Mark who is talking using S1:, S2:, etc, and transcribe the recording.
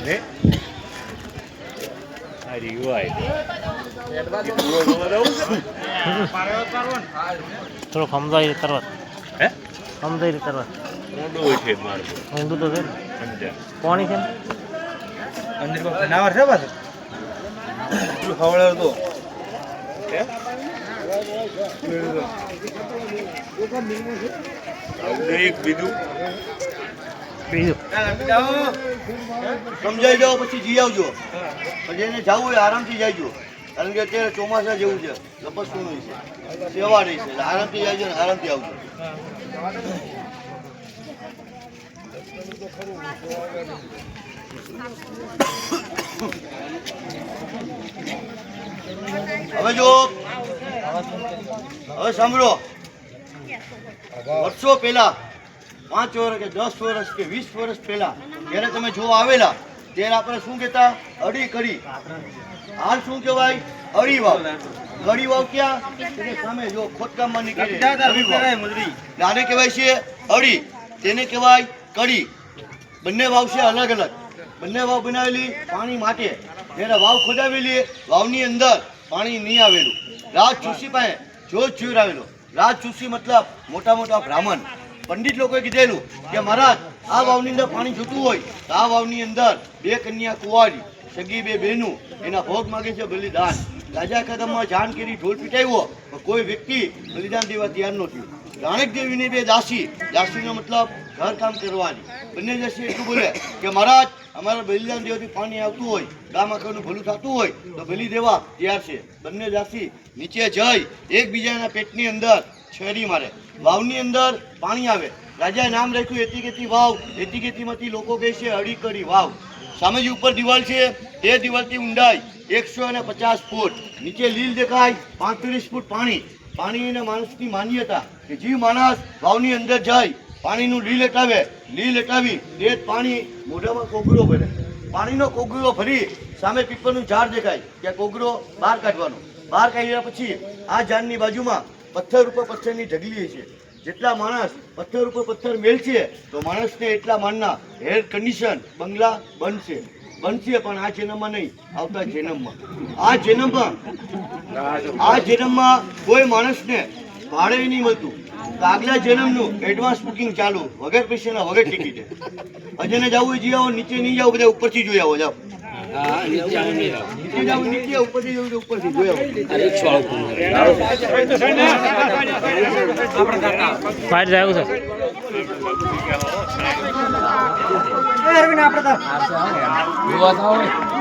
S1: ને અરે વાય
S2: થોડો સમજાય તરત
S1: હે
S2: સમજાય તરત
S1: ઊંડું હોય છે મારું
S2: ઊંડું તો છે
S1: સમજ્યા
S2: પાણી છે
S3: અંદર નાવર છે પાછું પેલું ખવડાવ તો
S1: એક બીજું
S2: બીજું
S3: સમજાઈ જાઓ પછી જી આવજો પછી એને જવું હોય આરામથી જાયજો કારણ કે અત્યારે ચોમાસા જેવું છે લપસતું છે સેવા રહી છે એટલે આરામથી જાયજો ને આરામથી આવજો હવે જો હવે સાંભળો વર્ષો પહેલા 5 વર્ષ કે 10 વર્ષ કે 20 વર્ષ પહેલા જ્યારે તમે જોવા આવેલા ત્યારે આપણે શું કહેતા અડી કડી હાલ શું કહેવાય અડી વાવ કડી વાવ ક્યાં તેને સામે જો ખોદકામમાં નીકળે આને કહેવાય છે અડી તેને કહેવાય કડી બંને વાવ છે અલગ અલગ બંને વાવ બનાવેલી પાણી માટે જ્યારે વાવ ખોદાવેલી વાવની અંદર પાણી નહીં આવેલું રાજ ચૂસી પાસે જોત જીવ આવેલો રાજ ચૂસી મતલબ મોટા મોટા બ્રાહ્મણ પંડિત લોકોએ કીધેલું કે મહારાજ આ વાવની અંદર પાણી જોતું હોય તો આ વાવની અંદર 2 કન્યા કુંવારી સગી 2 બહેનું એના ભોગ માગે છે બલિદાન રાજા કદમમાં જાન કરી ઢોલ પીટાવ્યો પણ કોઈ વ્યક્તિ બલિદાન દેવા તૈયાર નહોતું રાણક દેવીની 2 દાસીનો મતલબ ઘર કામ કરવાની બંને દાસી એટલું બોલે કે મહારાજ અમારા બલિદાન દેવાથી પાણી આવતું હોય ગામ આખાનું ભલું થતું હોય તો બલિ દેવા તૈયાર છે બંને દાસી નીચે જઈ એકબીજાના પેટની અંદર છેરી મારે વાવની અંદર પાણી આવે રાજાએ નામ રાખ્યું એતીકેતી વાવ એતીકેતીમાંથી લોકો કહે છે અડી કરી વાવ સામે જે ઉપર દિવાલ છે એ દિવાલથી ઊંડાઈ 150 ફૂટ નીચે લીલ દેખાય 35 ફૂટ પાણી એને માણસની માન્યતા કે જે માણસ વાવની અંદર જાય પાણીનું લીલ હટાવી તે પાણી મોઢામાં કોગળો ભરે પાણીનો કોગળો ભરી સામે પીપળનું ઝાડ દેખાય ત્યાં કોગળો બહાર કાઢવાનો બહાર કાઢ્યા પછી આ ઝાડની બાજુમાં પથ્થર ઉપર પથ્થરની ઢગલી છે જેટલા માણસ પથ્થર ઉપર પથ્થર મેલશે તો માણસને એટલા માનના હેર કન્ડિશન બંગલા બનશે પણ આ જન્મમાં નહીં આવતા જન્મમાં કોઈ માણસને ભાડે નહીં મળતું તો આગલા જન્મનું એડવાન્સ બુકિંગ ચાલુ વગર પૈસાના વગર ટિકિટે અજયને જવું જી આવો નીચે નહીં જાવ બધા ઉપરથી જોઈ આવો જાઓ નીચે જાવ નીચે ઉપરથી જવું ઉપરથી જોઈ આવો
S2: બહાર જાવ છે
S4: આપણે